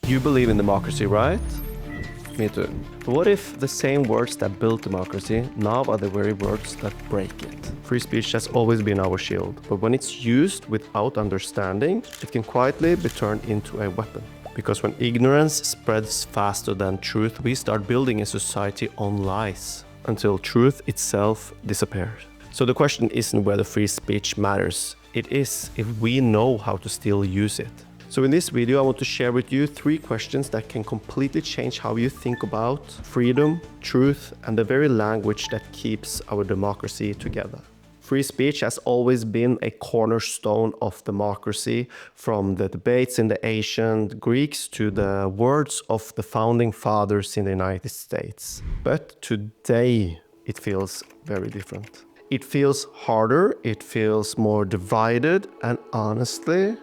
You believe in democracy, right? Me too. But what if the same words that built democracy now are the very words that break it? Free speech has always been our shield, but when it's used without understanding, it can quietly be turned into a weapon. Because when ignorance spreads faster than truth, we start building a society on lies until truth itself disappears. So the question isn't whether free speech matters, it is if we know how to still use it. So in this video, I want to share with you 3 questions that can completely change how you think about freedom, truth, and the very language that keeps our democracy together. Free speech has always been a cornerstone of democracy, from the debates in the ancient Greeks to the words of the founding fathers in the United States. But today, it feels very different. It feels harder, it feels more divided, and honestly,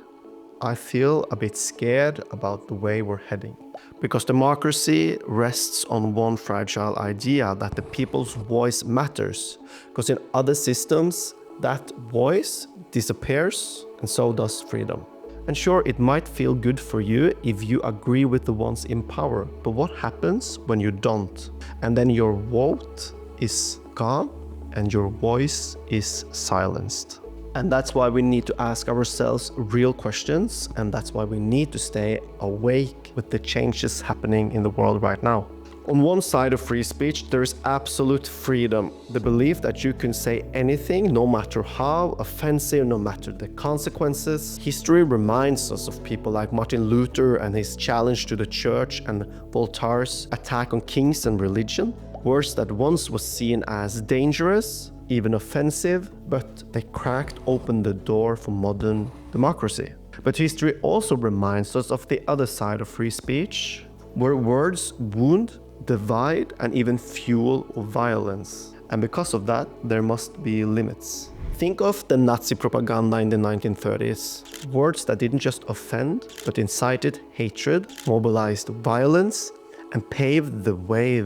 I feel a bit scared about the way we're heading. Because democracy rests on one fragile idea, that the people's voice matters. Because in other systems, that voice disappears, and so does freedom. And sure, it might feel good for you if you agree with the ones in power, but what happens when you don't? And then your vote is gone, and your voice is silenced. And that's why we need to ask ourselves real questions, and that's why we need to stay awake with the changes happening in the world right now. On one side of free speech, there is absolute freedom, the belief that you can say anything, no matter how offensive, no matter the consequences. History reminds us of people like Martin Luther and his challenge to the church, and Voltaire's attack on kings and religion. Words that once was seen as dangerous, even offensive, but they cracked open the door for modern democracy. But history also reminds us of the other side of free speech, where words wound, divide, and even fuel violence. And because of that, there must be limits. Think of the Nazi propaganda in the 1930s. Words that didn't just offend, but incited hatred, mobilized violence, and paved the way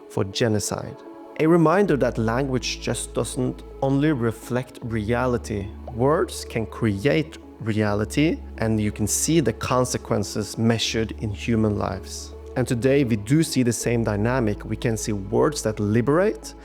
for genocide. A reminder that language just doesn't only reflect reality. Words can create reality, and you can see the consequences measured in human lives. And today we do see the same dynamic. We can see words that liberate,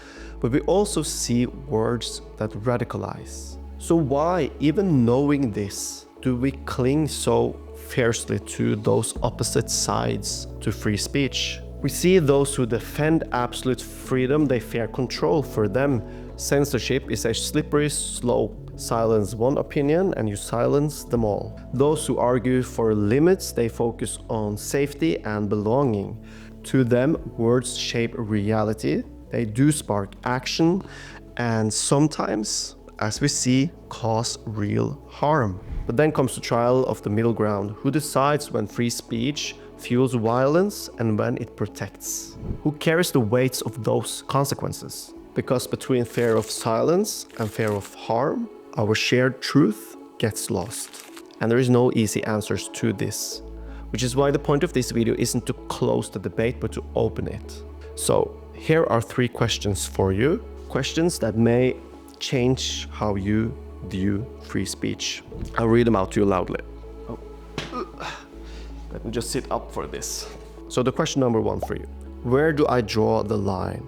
but we also see words that radicalize. So why, even knowing this, do we cling so fiercely to those opposite sides to free speech? We see those who defend absolute freedom, they fear control. For them, censorship is a slippery slope. Silence one opinion and you silence them all. Those who argue for limits, they focus on safety and belonging. To them, words shape reality. They do spark action and sometimes, as we see, cause real harm. But then comes the trial of the middle ground. Who decides when free speech fuels violence and when it protects? Who carries the weights of those consequences? Because between fear of silence and fear of harm, our shared truth gets lost. And there is no easy answers to this, which is why the point of this video isn't to close the debate, but to open it. So here are 3 questions for you, questions that may change how you view free speech. I'll read them out to you loudly. Let me just sit up for this. So the question number 1 for you. Where do I draw the line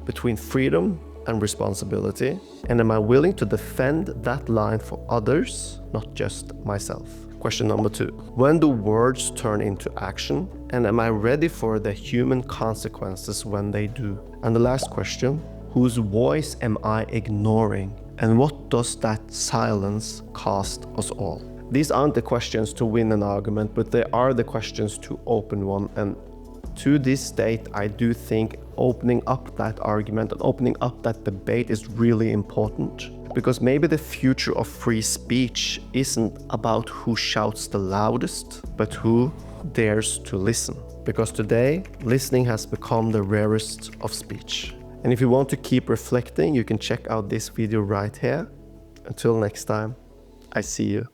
between freedom and responsibility? And am I willing to defend that line for others, not just myself? Question number 2. When do words turn into action? And am I ready for the human consequences when they do? And the last question, whose voice am I ignoring? And what does that silence cost us all? These aren't the questions to win an argument, but they are the questions to open one. And to this date, I do think opening up that argument and opening up that debate is really important. Because maybe the future of free speech isn't about who shouts the loudest, but who dares to listen. Because today, listening has become the rarest of speech. And if you want to keep reflecting, you can check out this video right here. Until next time, I see you.